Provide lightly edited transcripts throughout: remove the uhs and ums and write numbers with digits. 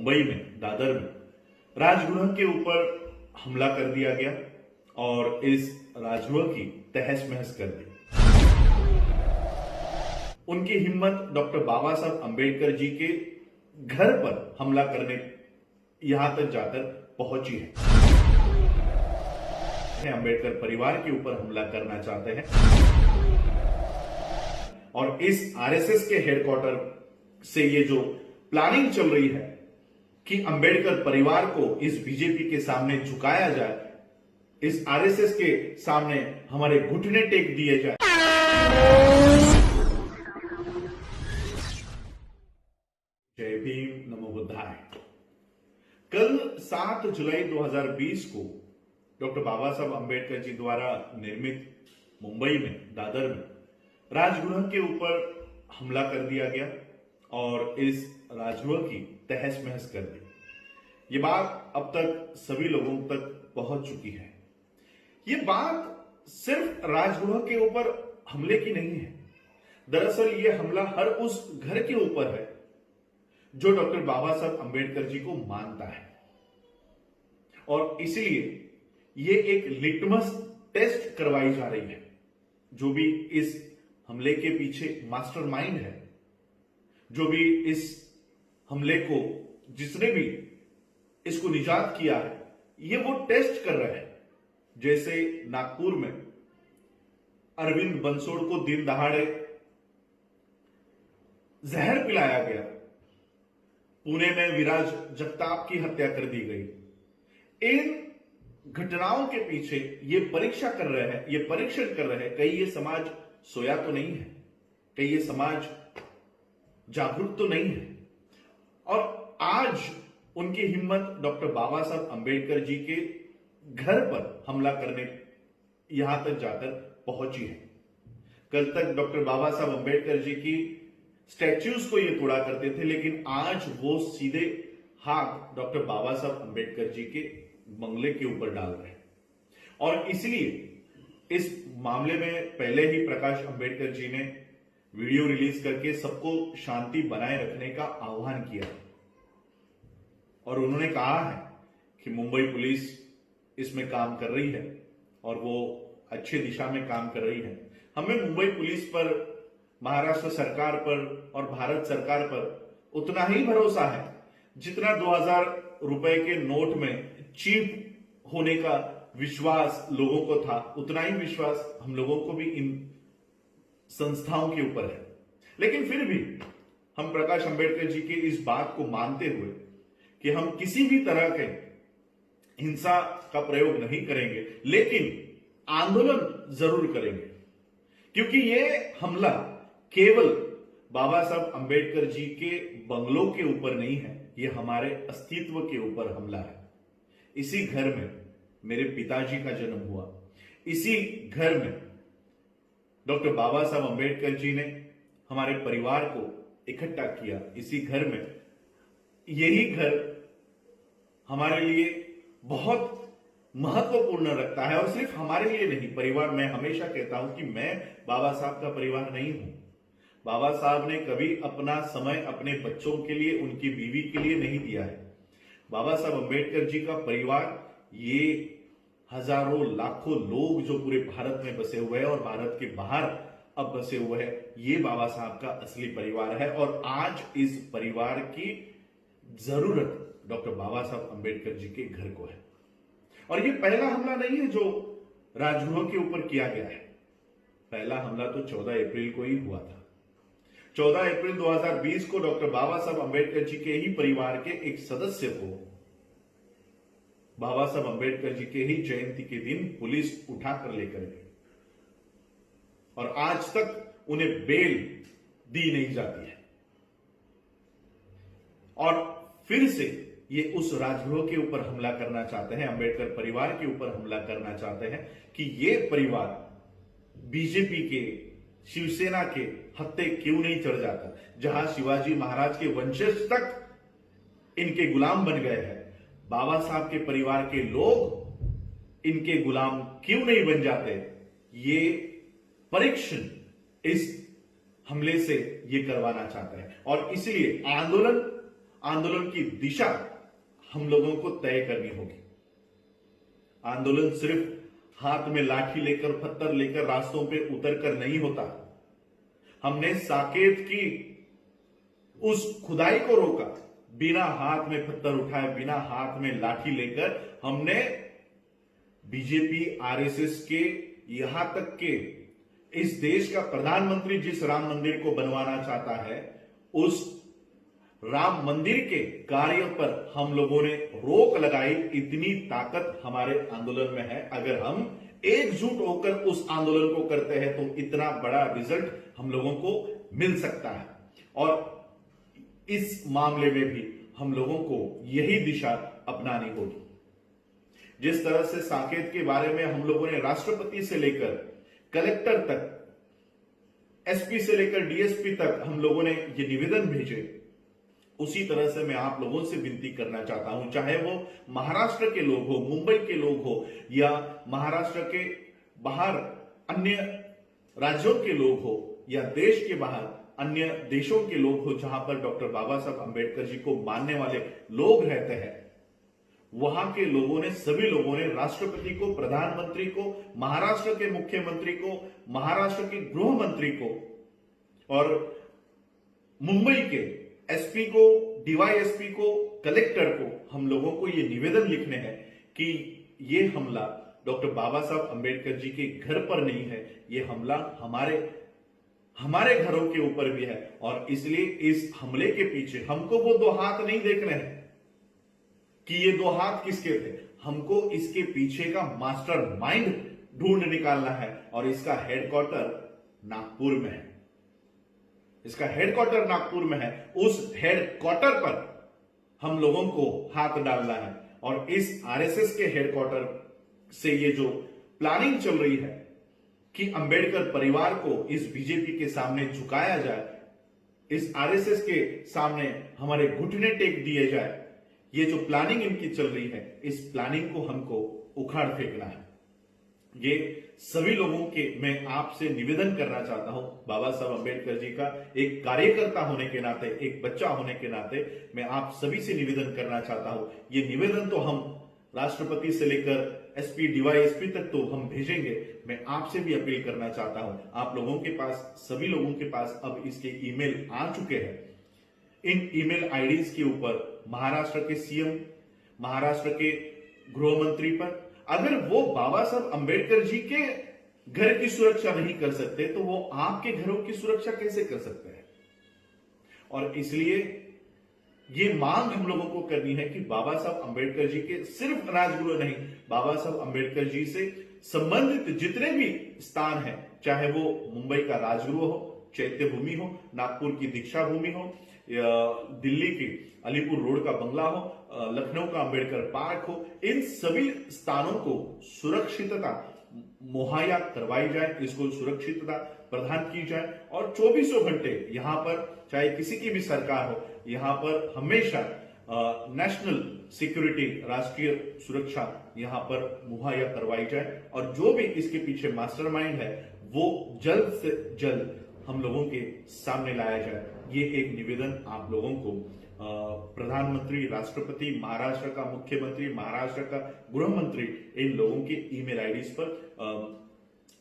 मुंबई में दादर में राजगृह के ऊपर हमला कर दिया गया और इस राजगृह की तहस महस कर दी। उनकी हिम्मत डॉक्टर बाबा साहब अंबेडकर जी के घर पर हमला करने यहां तक जाकर पहुंची है। अंबेडकर परिवार के ऊपर हमला करना चाहते हैं और इस आरएसएस के हेडक्वार्टर से ये जो प्लानिंग चल रही है कि अंबेडकर परिवार को इस बीजेपी के सामने झुकाया जाए, इस आरएसएस के सामने हमारे घुटने टेक दिए जाए। जय भीम, नमो बुद्धाय। कल 7 जुलाई 2020 को डॉक्टर बाबा साहब अंबेडकर जी द्वारा निर्मित मुंबई में दादर में राजगृह के ऊपर हमला कर दिया गया और इस राजगृह की तहस महस कर दी। ये बात अब तक सभी लोगों तक पहुंच चुकी है। ये बात सिर्फ राजगृह के ऊपर हमले की नहीं है। दरअसल ये हमला हर उस घर के ऊपर है जो डॉक्टर बाबा साहब अंबेडकर जी को मानता है और इसलिए ये एक लिटमस टेस्ट करवाई जा रही है। जो भी इस हमले के पीछे मास्टरमाइंड है, जो भी इस हमले को, जिसने भी इसको निजात किया है, ये वो टेस्ट कर रहे हैं। जैसे नागपुर में अरविंद बंसोड़ को दिन दहाड़े जहर पिलाया गया, पुणे में विराज जगताप की हत्या कर दी गई। इन घटनाओं के पीछे ये परीक्षा कर रहे हैं, ये परीक्षण कर रहे हैं, कहीं ये समाज सोया तो नहीं है, कहीं ये समाज जागरूक तो नहीं है। और आज उनकी हिम्मत डॉक्टर बाबा साहब अंबेडकर जी के घर पर हमला करने यहां तक जाकर पहुंची है। कल तक डॉक्टर बाबा साहब अंबेडकर जी की स्टैच्यूज को ये तोड़ा करते थे, लेकिन आज वो सीधे हाथ डॉक्टर बाबा साहब अंबेडकर जी के बंगले के ऊपर डाल रहे हैं। और इसलिए इस मामले में पहले ही प्रकाश अंबेडकर जी ने वीडियो रिलीज करके सबको शांति बनाए रखने का आह्वान किया और उन्होंने कहा है कि मुंबई पुलिस इसमें काम कर रही है और वो अच्छी दिशा में काम कर रही है। हमें मुंबई पुलिस पर, महाराष्ट्र सरकार पर और भारत सरकार पर उतना ही भरोसा है जितना 2000 रुपए के नोट में चीप होने का विश्वास लोगों को था, उतना ही विश्वास हम लोगों को भी इन संस्थाओं के ऊपर है। लेकिन फिर भी हम प्रकाश अंबेडकर जी की इस बात को मानते हुए कि हम किसी भी तरह के हिंसा का प्रयोग नहीं करेंगे, लेकिन आंदोलन जरूर करेंगे, क्योंकि ये हमला केवल बाबा साहब अंबेडकर जी के बंगलों के ऊपर नहीं है, ये हमारे अस्तित्व के ऊपर हमला है। इसी घर में मेरे पिताजी का जन्म हुआ, इसी घर में डॉक्टर बाबा साहब अंबेडकर जी ने हमारे परिवार को इकट्ठा किया। इसी घर में, यही घर हमारे लिए बहुत महत्वपूर्ण रखता है और सिर्फ हमारे लिए नहीं, परिवार। मैं हमेशा कहता हूं कि मैं बाबा साहब का परिवार नहीं हूं। बाबा साहब ने कभी अपना समय अपने बच्चों के लिए, उनकी बीवी के लिए नहीं दिया है। बाबा साहब अंबेडकर जी का परिवार ये हजारों लाखों लोग जो पूरे भारत में बसे हुए हैं और भारत के बाहर अब बसे हुए हैं, ये बाबा साहब का असली परिवार है। और आज इस परिवार की जरूरत डॉक्टर बाबा साहब अंबेडकर जी के घर को है। और ये पहला हमला नहीं है जो राजगृह के ऊपर किया गया है। पहला हमला तो 14 अप्रैल को ही हुआ था। 14 अप्रैल 2020 को डॉक्टर बाबा साहब अंबेडकर जी के ही परिवार के एक सदस्य को बाबा साहब अंबेडकर जी के ही जयंती के दिन पुलिस उठाकर लेकर गई और आज तक उन्हें बेल दी नहीं जाती है। और फिर से ये उस राजगृह के ऊपर हमला करना चाहते हैं, अंबेडकर परिवार के ऊपर हमला करना चाहते हैं कि ये परिवार बीजेपी के, शिवसेना के हत्थे क्यों नहीं चढ़ जाता। जहां शिवाजी महाराज के वंशज तक इनके गुलाम बन गए हैं, बाबा साहब के परिवार के लोग इनके गुलाम क्यों नहीं बन जाते। ये परीक्षण इस हमले से ये करवाना चाहते हैं और इसलिए आंदोलन की दिशा हम लोगों को तय करनी होगी। आंदोलन सिर्फ हाथ में लाठी लेकर पत्थर लेकर रास्तों पे उतर कर नहीं होता। हमने साकेत की उस खुदाई को रोका, बिना हाथ में पत्थर उठाए, बिना हाथ में लाठी लेकर हमने बीजेपी आरएसएस के यहां तक के इस देश का प्रधानमंत्री जिस राम मंदिर को बनवाना चाहता है, उस राम मंदिर के कार्य पर हम लोगों ने रोक लगाई। इतनी ताकत हमारे आंदोलन में है। अगर हम एकजुट होकर उस आंदोलन को करते हैं तो इतना बड़ा रिजल्ट हम लोगों को मिल सकता है। और इस मामले में भी हम लोगों को यही दिशा अपनानी होगी। जिस तरह से साकेत के बारे में हम लोगों ने राष्ट्रपति से लेकर कलेक्टर तक, एसपी से लेकर डीएसपी तक हम लोगों ने ये निवेदन भेजे, उसी तरह से मैं आप लोगों से विनती करना चाहता हूं, चाहे वो महाराष्ट्र के लोग हो, मुंबई के लोग हो, या महाराष्ट्र के बाहर अन्य राज्यों के लोग हो, या देश के बाहर अन्य देशों के लोग हो जहां पर डॉक्टर बाबा साहब अंबेडकर जी को मानने वाले लोग रहते हैं, वहां के लोगों ने, सभी लोगों ने राष्ट्रपति को, प्रधानमंत्री को, महाराष्ट्र के मुख्यमंत्री को, महाराष्ट्र के गृह मंत्री को और मुंबई के एसपी को, डीवाईएसपी को, कलेक्टर को हम लोगों को ये निवेदन लिखने हैं कि ये हमला डॉक्टर बाबा साहब अंबेडकर जी के घर पर नहीं है, ये हमला हमारे घरों के ऊपर भी है। और इसलिए इस हमले के पीछे हमको वो दो हाथ नहीं देखने हैं कि ये दो हाथ किसके थे, हमको इसके पीछे का मास्टर माइंड ढूंढ निकालना है। और इसका हेडक्वार्टर नागपुर में है, इसका हेडक्वार्टर नागपुर में है। उस हेडक्वार्टर पर हम लोगों को हाथ डालना है। और इस आरएसएस के हेडक्वार्टर से ये जो प्लानिंग चल रही है कि अंबेडकर परिवार को इस बीजेपी के सामने झुकाया जाए, इस आरएसएस के सामने हमारे घुटने टेक दिए जाए, ये जो प्लानिंग इनकी चल रही है, इस प्लानिंग को हमको उखाड़ फेंकना है। ये सभी लोगों के मैं आपसे निवेदन करना चाहता हूं, बाबा साहब अंबेडकर जी का एक कार्यकर्ता होने के नाते, एक बच्चा होने के नाते मैं आप सभी से निवेदन करना चाहता हूं। ये निवेदन तो हम राष्ट्रपति से लेकर एसपी, डीवाईएसपी तक तो हम भेजेंगे। मैं आपसे भी अपील करना चाहता हूं, आप लोगों के पास, सभी लोगों के पास अब इसके ईमेल आ चुके हैं। इन ईमेल आईडीज के ऊपर महाराष्ट्र के सीएम, महाराष्ट्र के गृह मंत्री पर, अगर वो बाबा साहब अंबेडकर जी के घर की सुरक्षा नहीं कर सकते तो वो आपके घरों की सुरक्षा कैसे कर सकते हैं। और इसलिए ये मांग हम लोगों को करनी है कि बाबा साहब अंबेडकर जी के सिर्फ राजगुरु नहीं, बाबा साहब अंबेडकर जी से संबंधित जितने भी स्थान हैं, चाहे वो मुंबई का राजगृह हो, चैत्य भूमि हो, नागपुर की दीक्षा भूमि हो, या दिल्ली की अलीपुर रोड का बंगला हो, लखनऊ का अंबेडकर पार्क हो, इन सभी स्थानों को सुरक्षितता मुहैया करवाई जाए, इसको सुरक्षितता प्रदान की जाए। और 24 घंटे यहां पर, चाहे किसी की भी सरकार हो, यहां पर हमेशा नेशनल सिक्योरिटी, राष्ट्रीय सुरक्षा यहां पर मुहैया करवाई जाए। और जो भी इसके पीछे मास्टरमाइंड है वो जल्द से जल्द हम लोगों के सामने लाया जाए। ये एक निवेदन आप लोगों को प्रधानमंत्री, राष्ट्रपति, महाराष्ट्र का मुख्यमंत्री, महाराष्ट्र का गृह मंत्री, इन लोगों के ईमेल आईडीज पर,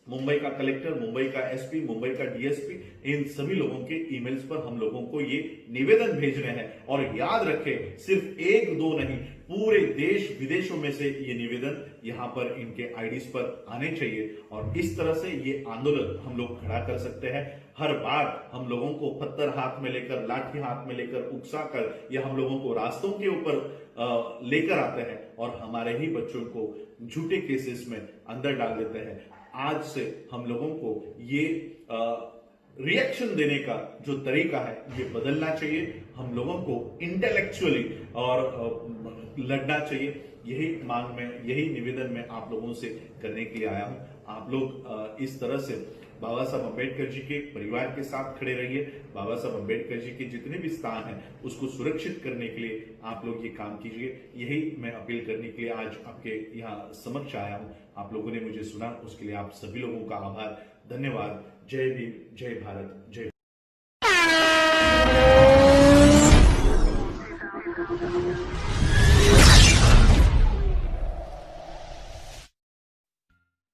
मुंबई का कलेक्टर, मुंबई का एसपी, मुंबई का डीएसपी, इन सभी लोगों के ईमेल्स पर हम लोगों को ये निवेदन भेजने हैं। और याद रखें, सिर्फ एक दो नहीं, पूरे देश विदेशों में से ये निवेदन यहां पर इनके आईडीज पर आने चाहिए। और इस तरह से ये आंदोलन हम लोग खड़ा कर सकते हैं। हर बार हम लोगों को पत्थर हाथ में लेकर, लाठी हाथ में लेकर, उकसा कर, या हम लोगों को रास्तों के ऊपर लेकर आते हैं और हमारे ही बच्चों को झूठे केसेस में अंदर डाल देते हैं। आज से हम लोगों को ये रिएक्शन देने का जो तरीका है ये बदलना चाहिए। हम लोगों को इंटेलेक्चुअली और लड़ना चाहिए। यही मांग में, यही निवेदन में आप लोगों से करने के लिए आया हूं। आप लोग इस तरह से बाबा साहब अंबेडकर जी के परिवार के साथ खड़े रहिए। बाबा साहब अंबेडकर जी के जितने भी स्थान हैं उसको सुरक्षित करने के लिए आप लोग ये काम कीजिए। यही मैं अपील करने के लिए आज आपके यहाँ समक्ष आया हूं। आप लोगों ने मुझे सुना, उसके लिए आप सभी लोगों का आभार, धन्यवाद। जय भीम, जय भारत, जय। है।